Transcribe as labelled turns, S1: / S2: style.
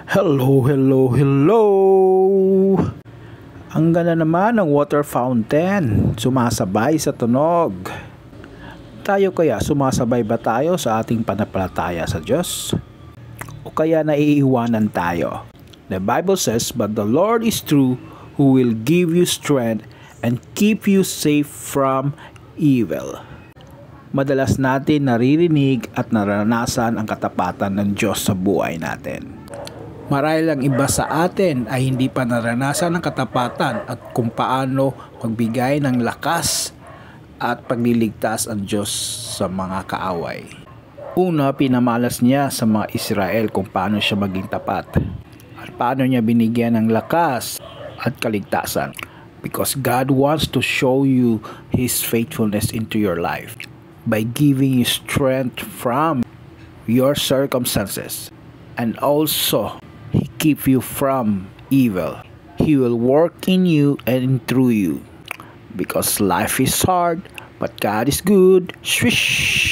S1: Hello, hello, hello! Ang ganda naman ng water fountain, sumasabay sa tunog. Tayo kaya sumasabay ba tayo sa ating panampalataya sa Diyos? O kaya naiiwanan tayo? The Bible says, "But the Lord is true, who will give you strength and keep you safe from evil." Madalas natin naririnig at naranasan ang katapatan ng Diyos sa buhay natin. Marahil ang iba sa atin ay hindi pa naranasan ng katapatan at kung paano magbigay ng lakas at pagliligtas ang Diyos sa mga kaaway. Una, pinamalas niya sa mga Israel kung paano siya maging tapat at paano niya binigyan ng lakas at kaligtasan. Because God wants to show you His faithfulness into your life by giving you strength from your circumstances, and also He keep you from evil. He will work in you and through you. Because life is hard, but God is good. Swish!